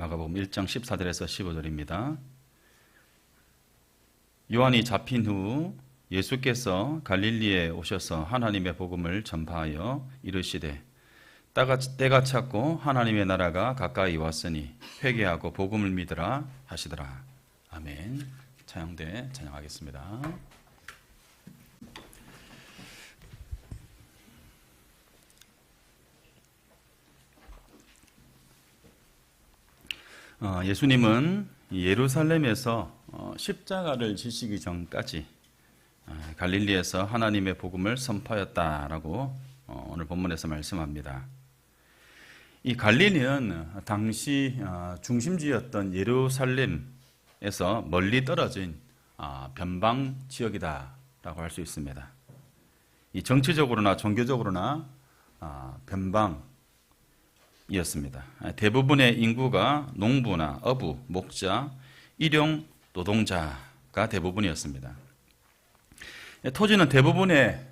마가복음 1장 14절에서 15절입니다. 요한이 잡힌 후 예수께서 갈릴리에 오셔서 하나님의 복음을 전파하여 이르시되 때가 찼고 하나님의 나라가 가까이 왔으니 회개하고 복음을 믿으라 하시더라. 아멘. 찬양대 찬양하겠습니다. 예수님은 예루살렘에서 십자가를 지시기 전까지 갈릴리에서 하나님의 복음을 선포하였다라고 오늘 본문에서 말씀합니다. 이 갈릴리는 당시 중심지였던 예루살렘에서 멀리 떨어진 변방 지역이다라고 할 수 있습니다. 이 정치적으로나 종교적으로나 변방 이었습니다. 대부분의 인구가 농부나 어부, 목자, 일용 노동자가 대부분이었습니다. 대부분의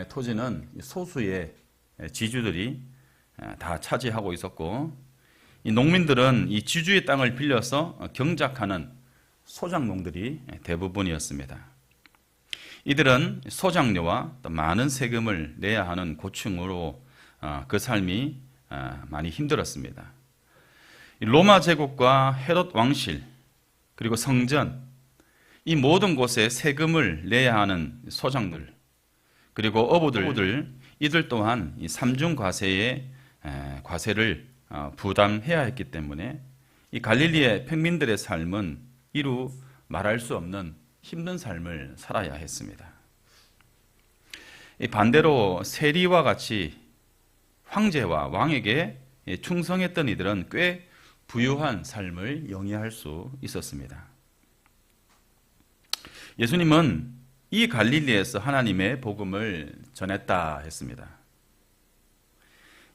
토지는 소수의 지주들이 다 차지하고 있었고, 이 농민들은 이 지주의 땅을 빌려서 경작하는 소작농들이 대부분이었습니다. 이들은 소작료와 또 많은 세금을 내야 하는 고충으로 그 삶이 많이 힘들었습니다. 로마 제국과 헤롯 왕실 그리고 성전, 이 모든 곳에 세금을 내야 하는 소작들 그리고 어부들, 이들 또한 이 삼중 과세의 과세를 부담해야 했기 때문에 이 갈릴리의 평민들의 삶은 이루 말할 수 없는 힘든 삶을 살아야 했습니다. 반대로 세리와 같이 황제와 왕에게 충성했던 이들은 꽤 부유한 삶을 영위할 수 있었습니다. 예수님은 이 갈릴리에서 하나님의 복음을 전했다 했습니다.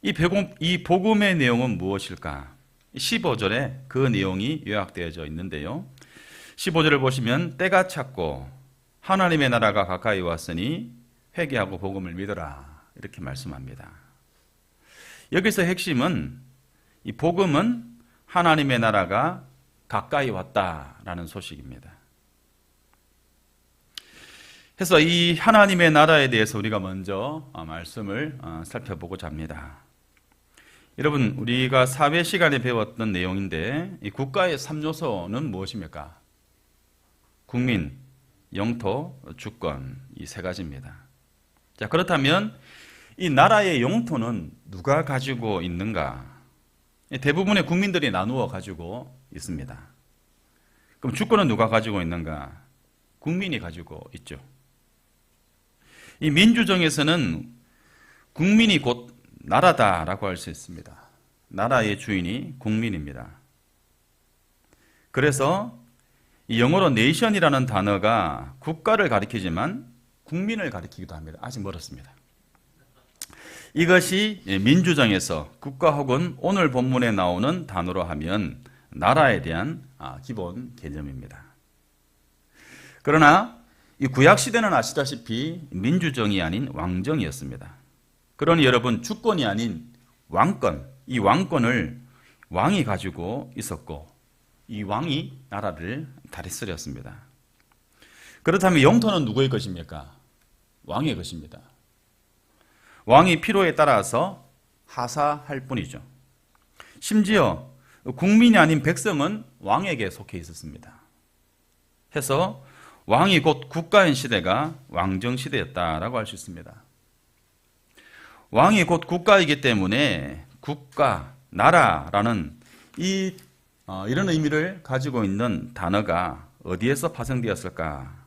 이 복음의 내용은 무엇일까? 15절에 그 내용이 요약되어져 있는데요. 15절을 보시면 때가 찼고 하나님의 나라가 가까이 왔으니 회개하고 복음을 믿어라 이렇게 말씀합니다. 여기서 핵심은 이 복음은 하나님의 나라가 가까이 왔다라는 소식입니다. 그래서 이 하나님의 나라에 대해서 우리가 먼저 말씀을 살펴보고자 합니다. 여러분, 우리가 사회 시간에 배웠던 내용인데 이 국가의 3요소는 무엇입니까? 국민, 영토, 주권, 이 세 가지입니다. 자, 그렇다면 이 나라의 영토는 누가 가지고 있는가? 대부분의 국민들이 나누어 가지고 있습니다. 그럼 주권은 누가 가지고 있는가? 국민이 가지고 있죠. 이 민주정에서는 국민이 곧 나라다라고 할 수 있습니다. 나라의 주인이 국민입니다. 그래서 이 영어로 nation이라는 단어가 국가를 가리키지만 국민을 가리키기도 합니다. 아직 멀었습니다. 이것이 민주정에서 국가 혹은 오늘 본문에 나오는 단어로 하면 나라에 대한 기본 개념입니다. 그러나 이 구약시대는 아시다시피 민주정이 아닌 왕정이었습니다. 그러니 여러분, 주권이 아닌 왕권, 이 왕권을 왕이 가지고 있었고 이 왕이 나라를 다스렸습니다. 그렇다면 영토는 누구의 것입니까? 왕의 것입니다. 왕이 필요에 따라서 하사할 뿐이죠. 심지어 국민이 아닌 백성은 왕에게 속해 있었습니다. 해서 왕이 곧 국가인 시대가 왕정시대였다라고 할 수 있습니다. 왕이 곧 국가이기 때문에 국가, 나라라는 이런 의미를 가지고 있는 단어가 어디에서 파생되었을까?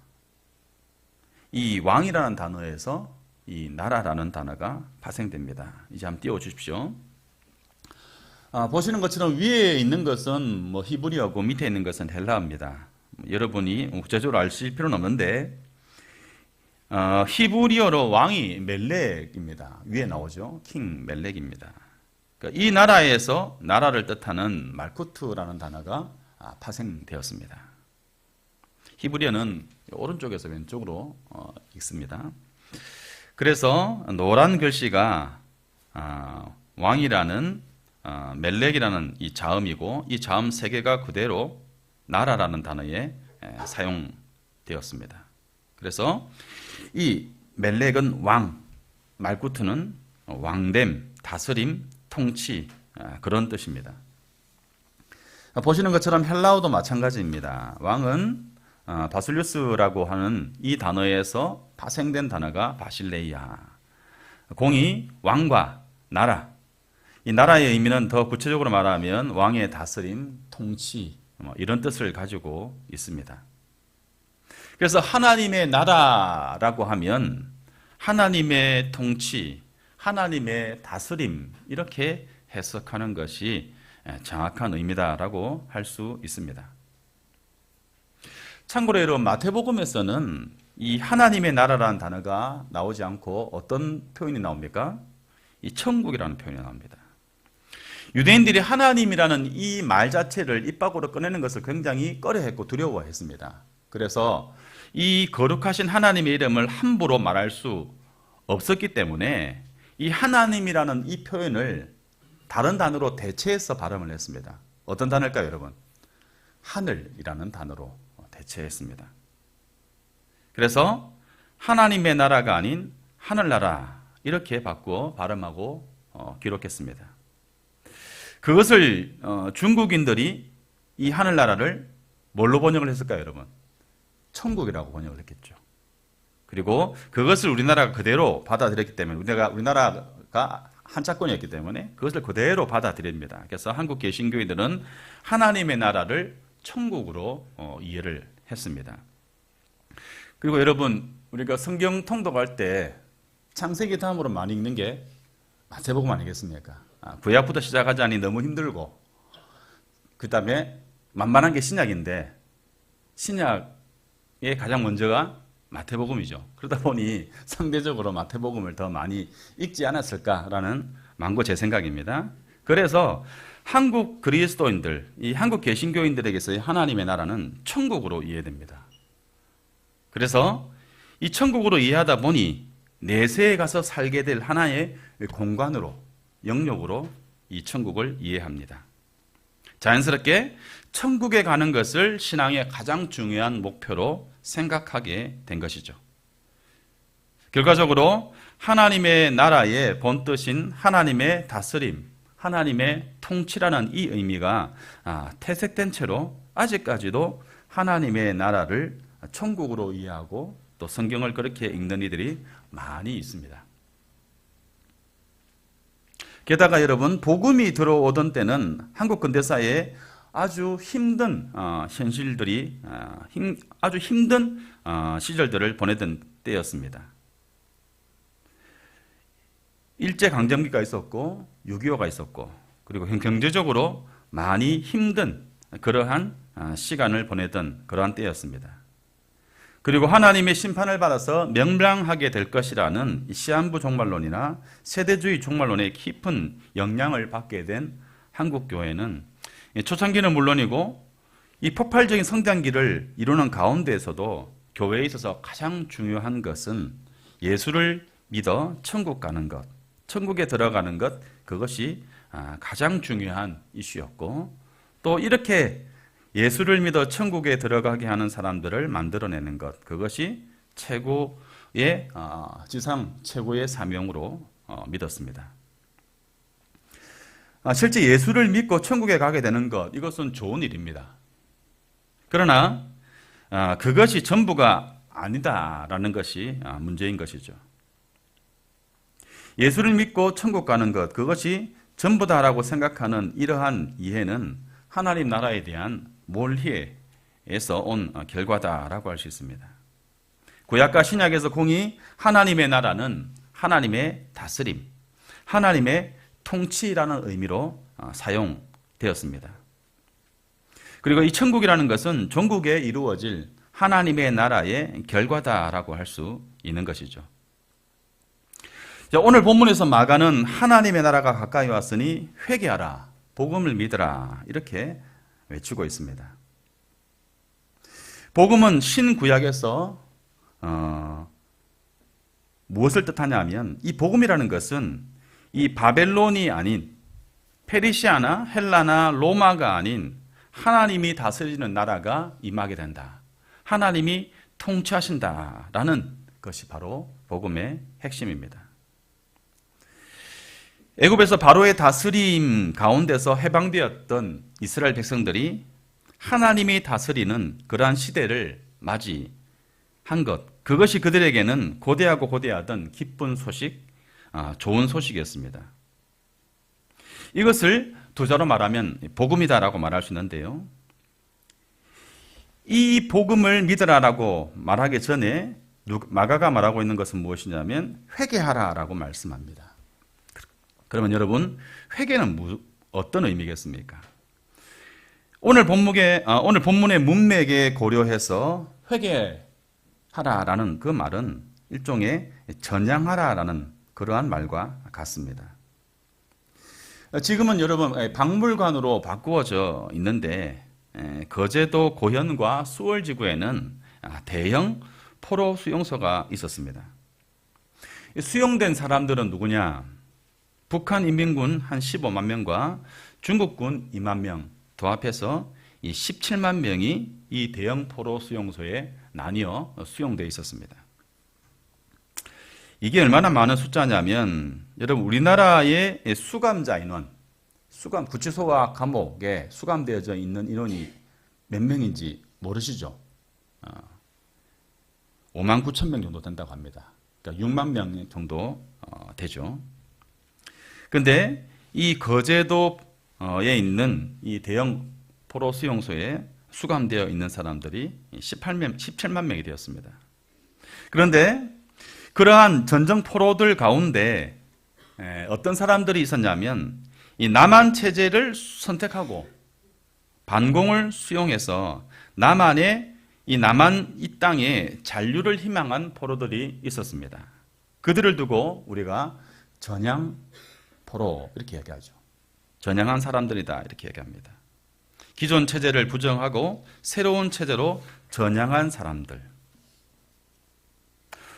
이 왕이라는 단어에서 이 나라라는 단어가 파생됩니다. 이제 한번 띄워주십시오. 보시는 것처럼 위에 있는 것은 히브리어고 밑에 있는 것은 헬라어입니다. 여러분이 구체적으로 아실 필요는 없는데 히브리어로 왕이 멜렉입니다. 위에 나오죠. 킹 멜렉입니다. 그러니까 이 나라에서 나라를 뜻하는 말쿠트라는 단어가 파생되었습니다. 히브리어는 오른쪽에서 왼쪽으로 읽습니다. 그래서 노란 글씨가 왕이라는 멜렉이라는 이 자음이고 이 자음 세 개가 그대로 나라라는 단어에 사용되었습니다. 그래서 이 멜렉은 왕, 말구트는 왕됨, 다스림, 통치 그런 뜻입니다. 보시는 것처럼 헬라어도 마찬가지입니다. 왕은 바술류스라고 하는 이 단어에서 파생된 단어가 바실레이아. 공이 왕과 나라. 이 나라의 의미는 더 구체적으로 말하면 왕의 다스림, 통치 이런 뜻을 가지고 있습니다. 그래서 하나님의 나라라고 하면 하나님의 통치, 하나님의 다스림 이렇게 해석하는 것이 정확한 의미다라고 할 수 있습니다. 참고로 여러분 마태복음에서는 이 하나님의 나라라는 단어가 나오지 않고 어떤 표현이 나옵니까? 이 천국이라는 표현이 나옵니다. 유대인들이 하나님이라는 이 말 자체를 입 밖으로 꺼내는 것을 굉장히 꺼려했고 두려워했습니다. 그래서 이 거룩하신 하나님의 이름을 함부로 말할 수 없었기 때문에 이 하나님이라는 이 표현을 다른 단어로 대체해서 발음을 했습니다. 어떤 단어일까요, 여러분? 하늘이라는 단어로 대체했습니다. 그래서 하나님의 나라가 아닌 하늘나라 이렇게 바꾸어 발음하고 기록했습니다. 그것을 중국인들이 이 하늘나라를 뭘로 번역을 했을까요, 여러분? 천국이라고 번역을 했겠죠. 그리고 그것을 우리나라가 그대로 받아들였기 때문에 우리나라가 한자권이었기 때문에 그것을 그대로 받아들입니다. 그래서 한국 개신교인들은 하나님의 나라를 천국으로 이해를 했습니다. 그리고 여러분 우리가 성경 통독할 때 창세기 다음으로 많이 읽는 게 마태복음 아니겠습니까? 구약부터 시작하자니 너무 힘들고 그 다음에 만만한 게 신약인데 신약의 가장 먼저가 마태복음이죠. 그러다 보니 상대적으로 마태복음을 더 많이 읽지 않았을까라는 만고 제 생각입니다. 그래서 한국 그리스도인들, 이 한국 개신교인들에게서의 하나님의 나라는 천국으로 이해됩니다. 그래서 이 천국으로 이해하다 보니 내세에 가서 살게 될 하나의 공간으로, 영역으로 이 천국을 이해합니다. 자연스럽게 천국에 가는 것을 신앙의 가장 중요한 목표로 생각하게 된 것이죠. 결과적으로 하나님의 나라의 본뜻인 하나님의 다스림, 하나님의 통치라는 이 의미가 퇴색된 채로 아직까지도 하나님의 나라를 천국으로 이해하고 또 성경을 그렇게 읽는 이들이 많이 있습니다. 게다가 여러분 복음이 들어오던 때는 한국 근대사에 아주 힘든 현실들이 아주 힘든 시절들을 보내던 때였습니다. 일제강점기가 있었고 6.25가 있었고 그리고 경제적으로 많이 힘든 그러한 시간을 보내던 그러한 때였습니다. 그리고 하나님의 심판을 받아서 명랑하게 될 것이라는 시한부 종말론이나 세대주의 종말론의 깊은 영향을 받게 된 한국교회는 초창기는 물론이고 이 폭발적인 성장기를 이루는 가운데에서도 교회에 있어서 가장 중요한 것은 예수를 믿어 천국 가는 것, 천국에 들어가는 것, 그것이 가장 중요한 이슈였고 또 이렇게 예수를 믿어 천국에 들어가게 하는 사람들을 만들어내는 것, 그것이 최고의 지상 최고의 사명으로 믿었습니다. 실제 예수를 믿고 천국에 가게 되는 것, 이것은 좋은 일입니다. 그러나 그것이 전부가 아니다라는 것이 문제인 것이죠. 예수를 믿고 천국 가는 것, 그것이 전부다라고 생각하는 이러한 이해는 하나님 나라에 대한 몰희에서 온 결과다라고 할 수 있습니다. 구약과 신약에서 공이 하나님의 나라는 하나님의 다스림, 하나님의 통치라는 의미로 사용되었습니다. 그리고 이 천국이라는 것은 전국에 이루어질 하나님의 나라의 결과다라고 할 수 있는 것이죠. 오늘 본문에서 마가는 하나님의 나라가 가까이 왔으니 회개하라, 복음을 믿으라 이렇게 외치고 있습니다. 복음은 신구약에서 무엇을 뜻하냐 하면 이 복음이라는 것은 이 바벨론이 아닌 페르시아나 헬라나 로마가 아닌 하나님이 다스리는 나라가 임하게 된다. 하나님이 통치하신다라는 것이 바로 복음의 핵심입니다. 애굽에서 바로의 다스림 가운데서 해방되었던 이스라엘 백성들이 하나님이 다스리는 그러한 시대를 맞이한 것, 그것이 그들에게는 고대하고 고대하던 기쁜 소식, 좋은 소식이었습니다. 이것을 두 자로 말하면 복음이다라고 말할 수 있는데요. 이 복음을 믿으라라고 말하기 전에 마가가 말하고 있는 것은 무엇이냐면 회개하라라고 말씀합니다. 그러면 여러분, 회개는 어떤 의미겠습니까? 오늘 본문의 문맥에 고려해서 회개하라라는 그 말은 일종의 전향하라라는 그러한 말과 같습니다. 지금은 여러분 박물관으로 바꾸어져 있는데 거제도 고현과 수월지구에는 대형 포로 수용소가 있었습니다. 수용된 사람들은 누구냐? 북한 인민군 한 15만 명과 중국군 2만 명 도합해서 이 17만 명이 이 대형 포로 수용소에 나뉘어 수용되어 있었습니다. 이게 얼마나 많은 숫자냐면 여러분 우리나라의 수감자 인원, 구치소와 감옥에 수감되어져 있는 인원이 몇 명인지 모르시죠? 5만 9천 명 정도 된다고 합니다. 그러니까 6만 명 정도 되죠. 그런데 이 거제도에 있는 이 대형 포로 수용소에 수감되어 있는 사람들이 17만 명이 되었습니다. 그런데 그러한 전정 포로들 가운데 어떤 사람들이 있었냐면 이 남한 체제를 선택하고 반공을 수용해서 남한 이 땅에 잔류를 희망한 포로들이 있었습니다. 그들을 두고 우리가 전향 포로 이렇게 얘기하죠. 전향한 사람들이다 이렇게 얘기합니다. 기존 체제를 부정하고 새로운 체제로 전향한 사람들.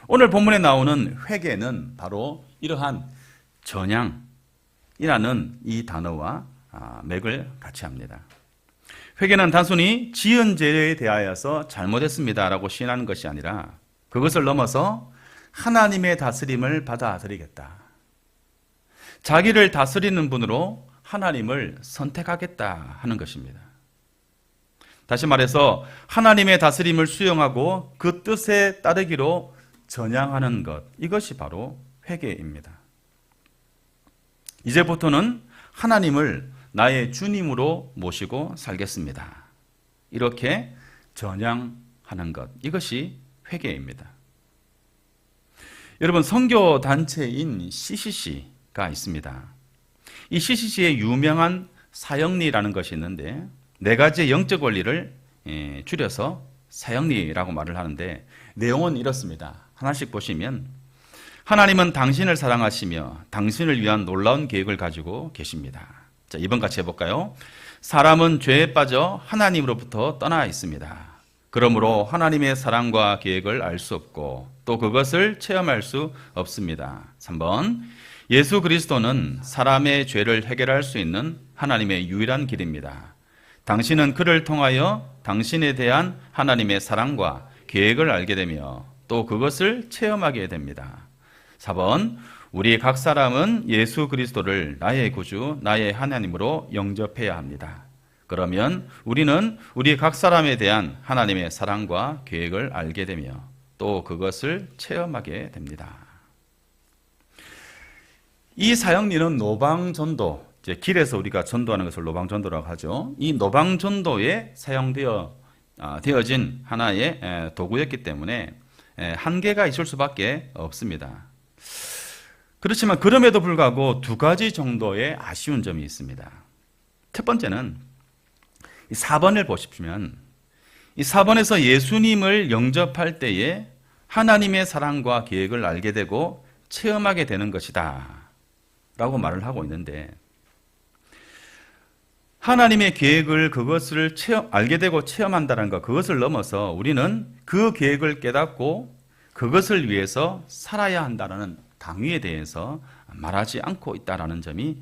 오늘 본문에 나오는 회개는 바로 이러한 전향이라는 이 단어와 맥을 같이 합니다. 회개는 단순히 지은 죄에 대하여서 잘못했습니다라고 시인하는 것이 아니라 그것을 넘어서 하나님의 다스림을 받아들이겠다. 자기를 다스리는 분으로 하나님을 선택하겠다 하는 것입니다. 다시 말해서 하나님의 다스림을 수용하고 그 뜻에 따르기로 전향하는 것, 이것이 바로 회개입니다. 이제부터는 하나님을 나의 주님으로 모시고 살겠습니다. 이렇게 전향하는 것, 이것이 회개입니다. 여러분, 선교 단체인 CCC가 있습니다. 이 CCC의 유명한 사형리라는 것이 있는데 4가지의 영적 원리를 줄여서 사형리라고 말을 하는데 내용은 이렇습니다. 하나씩 보시면 하나님은 당신을 사랑하시며 당신을 위한 놀라운 계획을 가지고 계십니다. 자, 2번 같이 해볼까요? 사람은 죄에 빠져 하나님으로부터 떠나 있습니다. 그러므로 하나님의 사랑과 계획을 알 수 없고 또 그것을 체험할 수 없습니다. 3번 예수 그리스도는 사람의 죄를 해결할 수 있는 하나님의 유일한 길입니다. 당신은 그를 통하여 당신에 대한 하나님의 사랑과 계획을 알게 되며 또 그것을 체험하게 됩니다. 4번 우리 각 사람은 예수 그리스도를 나의 구주, 나의 하나님으로 영접해야 합니다. 그러면 우리는 우리 각 사람에 대한 하나님의 사랑과 계획을 알게 되며 또 그것을 체험하게 됩니다. 이 사형리는 노방전도, 이제 길에서 우리가 전도하는 것을 노방전도라고 하죠. 이 노방전도에 사용되어진 하나의 도구였기 때문에 한계가 있을 수밖에 없습니다. 그렇지만 그럼에도 불구하고 2가지 정도의 아쉬운 점이 있습니다. 첫 번째는 이 4번을 보시면 이 4번에서 예수님을 영접할 때에 하나님의 사랑과 계획을 알게 되고 체험하게 되는 것이다 라고 말을 하고 있는데 하나님의 계획을 그것을 알게 되고 체험한다는 것, 그것을 넘어서 우리는 그 계획을 깨닫고 그것을 위해서 살아야 한다는 당위에 대해서 말하지 않고 있다는 점이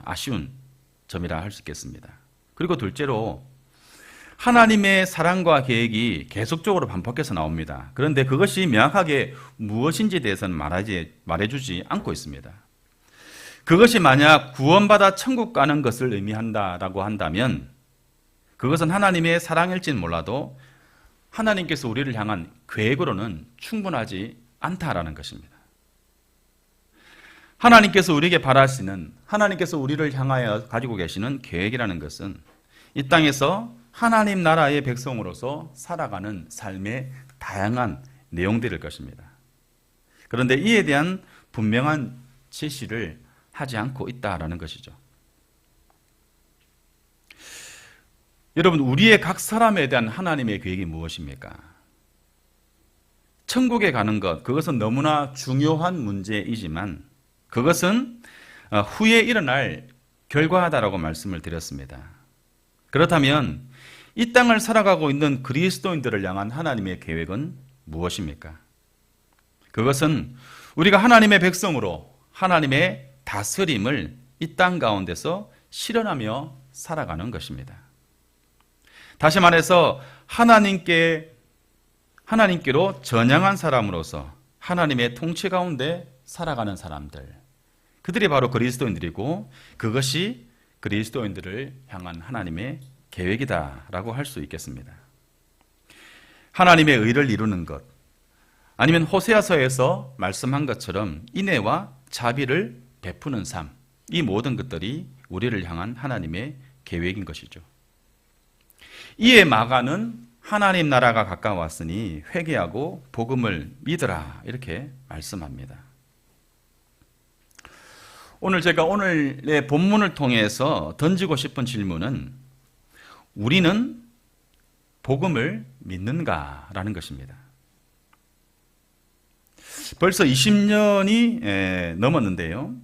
아쉬운 점이라 할 수 있겠습니다. 그리고 둘째로 하나님의 사랑과 계획이 계속적으로 반복해서 나옵니다. 그런데 그것이 명확하게 무엇인지에 대해서는 말해주지 않고 있습니다. 그것이 만약 구원받아 천국 가는 것을 의미한다라고 한다면 그것은 하나님의 사랑일지는 몰라도 하나님께서 우리를 향한 계획으로는 충분하지 않다라는 것입니다. 하나님께서 우리에게 바라시는, 하나님께서 우리를 향하여 가지고 계시는 계획이라는 것은 이 땅에서 하나님 나라의 백성으로서 살아가는 삶의 다양한 내용들일 것입니다. 그런데 이에 대한 분명한 제시를 하지 않고 있다라는 것이죠. 여러분, 우리의 각 사람에 대한 하나님의 계획이 무엇입니까? 천국에 가는 것, 그것은 너무나 중요한 문제이지만 그것은 후에 일어날 결과다라고 말씀을 드렸습니다. 그렇다면 이 땅을 살아가고 있는 그리스도인들을 향한 하나님의 계획은 무엇입니까? 그것은 우리가 하나님의 백성으로 하나님의 다스림을 이 땅 가운데서 실현하며 살아가는 것입니다. 다시 말해서 하나님께로 전향한 사람으로서 하나님의 통치 가운데 살아가는 사람들, 그들이 바로 그리스도인들이고 그것이 그리스도인들을 향한 하나님의 계획이다라고 할 수 있겠습니다. 하나님의 의를 이루는 것, 아니면 호세아서에서 말씀한 것처럼 인애와 자비를 베푸는 삶, 이 모든 것들이 우리를 향한 하나님의 계획인 것이죠. 이에 마가는 하나님 나라가 가까웠으니 회개하고 복음을 믿으라 이렇게 말씀합니다. 오늘 제가 오늘의 본문을 통해서 던지고 싶은 질문은 우리는 복음을 믿는가라는 것입니다. 벌써 20년이 넘었는데요.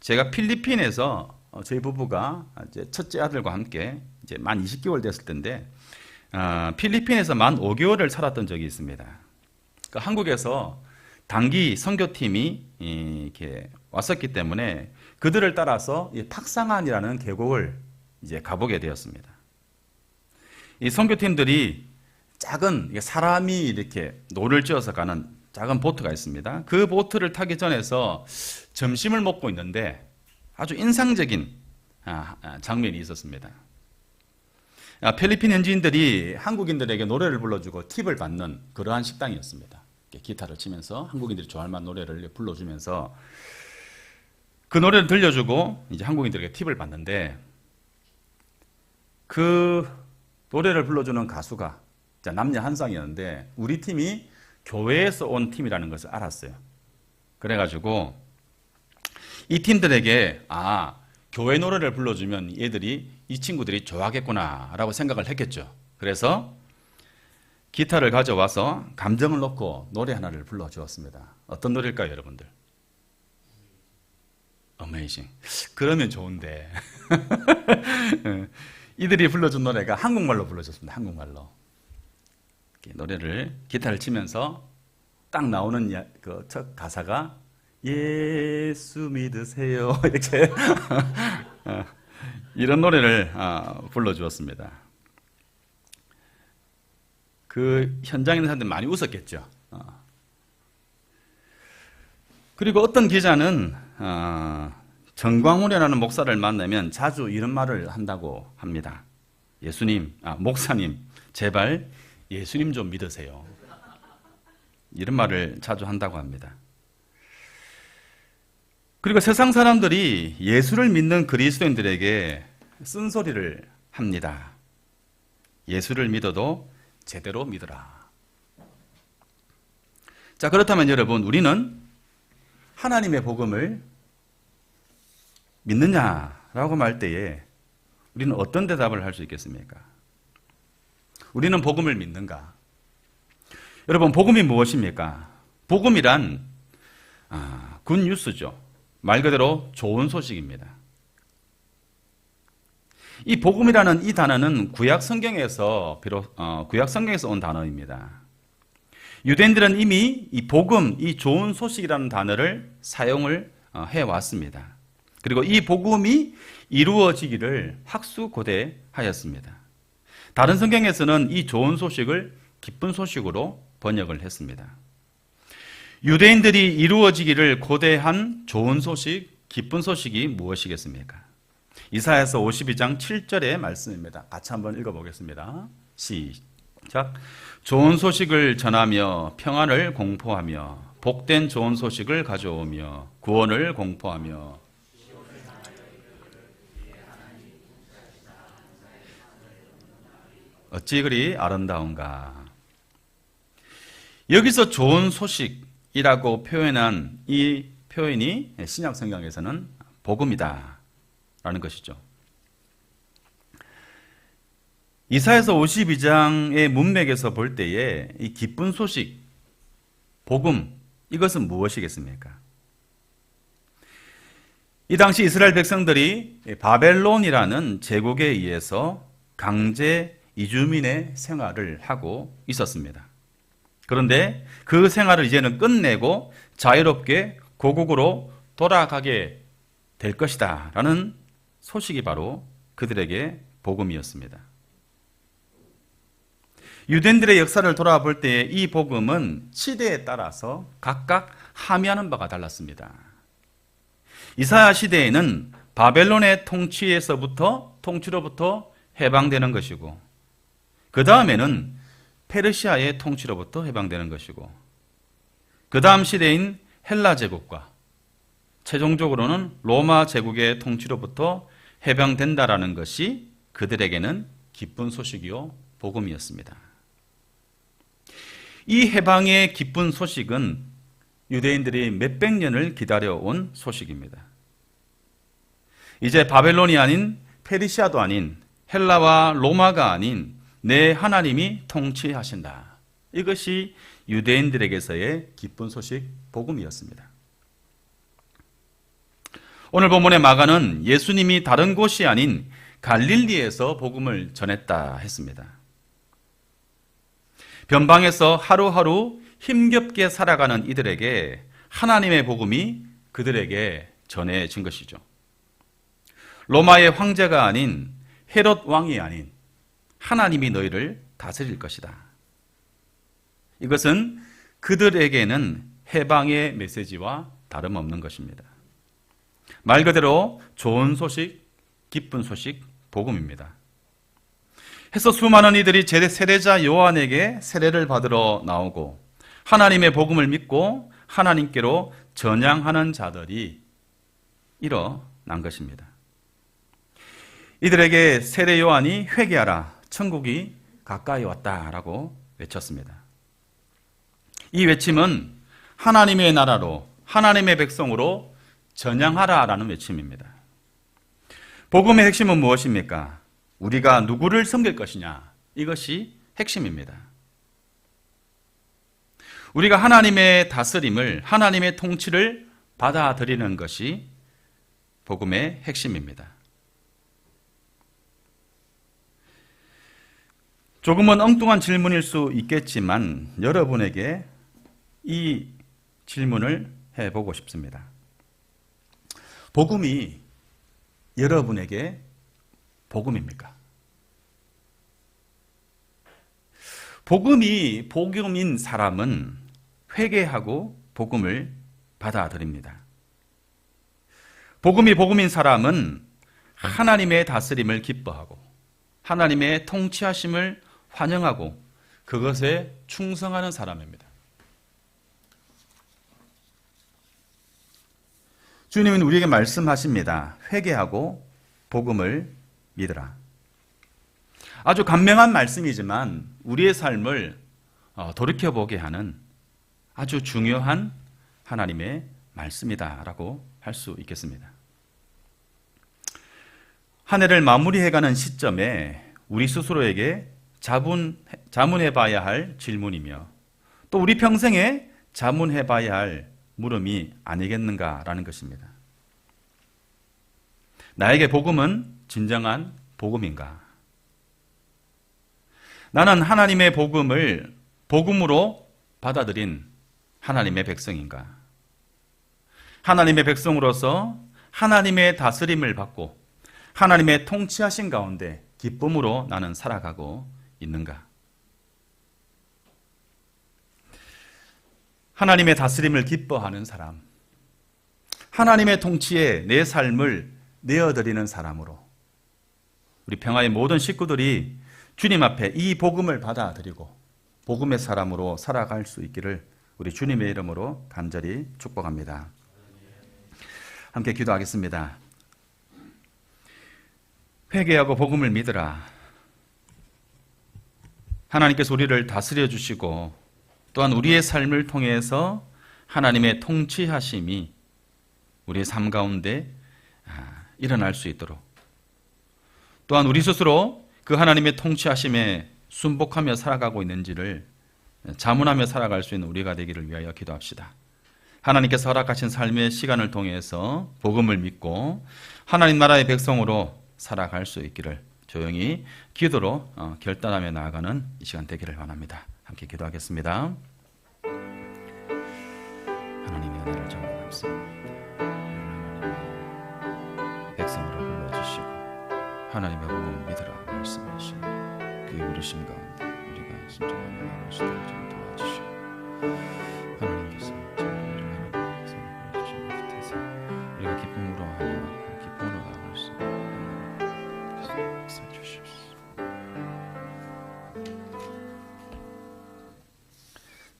제가 필리핀에서 저희 부부가 이제 첫째 아들과 함께 이제 만 20개월 됐을 텐데 필리핀에서 만 5개월을 살았던 적이 있습니다. 그러니까 한국에서 단기 선교팀이 이렇게 왔었기 때문에 그들을 따라서 탁상안이라는 계곡을 이제 가보게 되었습니다. 이 선교팀들이 작은 사람이 이렇게 노를 지어서 가는 작은 보트가 있습니다. 그 보트를 타기 전에서 점심을 먹고 있는데 아주 인상적인 장면이 있었습니다. 필리핀 현지인들이 한국인들에게 노래를 불러주고 팁을 받는 그러한 식당이었습니다. 기타를 치면서 한국인들이 좋아할 만한 노래를 불러주면서 그 노래를 들려주고 이제 한국인들에게 팁을 받는데 그 노래를 불러주는 가수가 남녀 한상이었는데 우리 팀이 교회에서 온 팀이라는 것을 알았어요. 그래가지고 이 팀들에게 교회 노래를 불러주면 이 친구들이 좋아하겠구나 라고 생각을 했겠죠. 그래서 기타를 가져와서 감정을 넣고 노래 하나를 불러주었습니다. 어떤 노래일까요, 여러분들? Amazing. 그러면 좋은데 이들이 불러준 노래가 한국말로 불러줬습니다. 한국말로. 노래를 기타를 치면서 딱 나오는 그 첫 가사가 예수 믿으세요 이렇게 이런 노래를 불러주었습니다. 그 현장에 있는 사람들이 많이 웃었겠죠. 그리고 어떤 기자는 정광훈이라는 목사를 만나면 자주 이런 말을 한다고 합니다. 목사님, 제발 예수님 좀 믿으세요. 이런 말을 자주 한다고 합니다. 그리고 세상 사람들이 예수를 믿는 그리스도인들에게 쓴소리를 합니다. 예수를 믿어도 제대로 믿어라. 자, 그렇다면 여러분, 우리는 하나님의 복음을 믿느냐라고 말 때에 우리는 어떤 대답을 할 수 있겠습니까? 우리는 복음을 믿는가? 여러분, 복음이 무엇입니까? 복음이란 굿뉴스죠. 말 그대로 좋은 소식입니다. 이 복음이라는 이 단어는 구약 성경에서 온 단어입니다. 유대인들은 이미 이 복음, 이 좋은 소식이라는 단어를 사용을 해왔습니다. 그리고 이 복음이 이루어지기를 확수고대하였습니다. 다른 성경에서는 이 좋은 소식을 기쁜 소식으로 번역을 했습니다. 유대인들이 이루어지기를 고대한 좋은 소식, 기쁜 소식이 무엇이겠습니까? 이사야서 52장 7절의 말씀입니다. 같이 한번 읽어보겠습니다. 시작. 좋은 소식을 전하며 평안을 공포하며 복된 좋은 소식을 가져오며 구원을 공포하며 어찌 그리 아름다운가. 여기서 좋은 소식이라고 표현한 이 표현이 신약 성경에서는 복음이다 라는 것이죠. 이사야서 52장의 문맥에서 볼 때에 이 기쁜 소식, 복음, 이것은 무엇이겠습니까? 이 당시 이스라엘 백성들이 바벨론이라는 제국에 의해서 강제 이주민의 생활을 하고 있었습니다. 그런데 그 생활을 이제는 끝내고 자유롭게 고국으로 돌아가게 될 것이다 라는 소식이 바로 그들에게 복음이었습니다. 유대인들의 역사를 돌아볼 때 이 복음은 시대에 따라서 각각 함의하는 바가 달랐습니다. 이사야 시대에는 바벨론의 통치로부터 해방되는 것이고, 그 다음에는 페르시아의 통치로부터 해방되는 것이고, 그 다음 시대인 헬라 제국과 최종적으로는 로마 제국의 통치로부터 해방된다라는 것이 그들에게는 기쁜 소식이요 복음이었습니다. 이 해방의 기쁜 소식은 유대인들이 몇백 년을 기다려온 소식입니다. 이제 바벨론이 아닌 페르시아도 아닌 헬라와 로마가 아닌 내 하나님이 통치하신다. 이것이 유대인들에게서의 기쁜 소식 복음이었습니다. 오늘 본문의 마가는 예수님이 다른 곳이 아닌 갈릴리에서 복음을 전했다 했습니다. 변방에서 하루하루 힘겹게 살아가는 이들에게 하나님의 복음이 그들에게 전해진 것이죠. 로마의 황제가 아닌 헤롯 왕이 아닌 하나님이 너희를 다스릴 것이다. 이것은 그들에게는 해방의 메시지와 다름없는 것입니다. 말 그대로 좋은 소식, 기쁜 소식, 복음입니다. 해서 수많은 이들이 세례자 요한에게 세례를 받으러 나오고 하나님의 복음을 믿고 하나님께로 전향하는 자들이 일어난 것입니다. 이들에게 세례 요한이 회개하라, 천국이 가까이 왔다라고 외쳤습니다. 이 외침은 하나님의 나라로, 하나님의 백성으로 전향하라라는 외침입니다. 복음의 핵심은 무엇입니까? 우리가 누구를 섬길 것이냐, 이것이 핵심입니다. 우리가 하나님의 다스림을, 하나님의 통치를 받아들이는 것이 복음의 핵심입니다. 조금은 엉뚱한 질문일 수 있겠지만 여러분에게 이 질문을 해보고 싶습니다. 복음이 여러분에게 복음입니까? 복음이 복음인 사람은 회개하고 복음을 받아들입니다. 복음이 복음인 사람은 하나님의 다스림을 기뻐하고 하나님의 통치하심을 환영하고 그것에 충성하는 사람입니다. 주님은 우리에게 말씀하십니다. 회개하고 복음을 믿으라. 아주 간명한 말씀이지만 우리의 삶을 돌이켜보게 하는 아주 중요한 하나님의 말씀이다라고 할 수 있겠습니다. 한 해를 마무리해가는 시점에 우리 스스로에게 자문해봐야 할 질문이며 또 우리 평생에 자문해봐야 할 물음이 아니겠는가라는 것입니다. 나에게 복음은 진정한 복음인가? 나는 하나님의 복음을 복음으로 받아들인 하나님의 백성인가? 하나님의 백성으로서 하나님의 다스림을 받고 하나님의 통치하신 가운데 기쁨으로 나는 살아가고 있는가? 하나님의 다스림을 기뻐하는 사람, 하나님의 통치에 내 삶을 내어드리는 사람으로 우리 평화의 모든 식구들이 주님 앞에 이 복음을 받아들이고 복음의 사람으로 살아갈 수 있기를 우리 주님의 이름으로 간절히 축복합니다. 함께 기도하겠습니다. 회개하고 복음을 믿으라. 하나님께서 우리를 다스려 주시고 또한 우리의 삶을 통해서 하나님의 통치하심이 우리의 삶 가운데 일어날 수 있도록 또한 우리 스스로 그 하나님의 통치하심에 순복하며 살아가고 있는지를 자문하며 살아갈 수 있는 우리가 되기를 위하여 기도합시다. 하나님께서 허락하신 삶의 시간을 통해서 복음을 믿고 하나님 나라의 백성으로 살아갈 수 있기를 조용히 기도로 결단하며 나아가는 이 시간 되기를 원합니다. 함께 기도하겠습니다. 하나님의 은혜를 정말 감사합니다. 하나님의 백성으로 불러주시고 하나님의 복음을 믿으라 말씀하시니 그 부르심 가운데 우리가 순종하며 나아갈 수 있도록 좀 도와주시고 하나님께서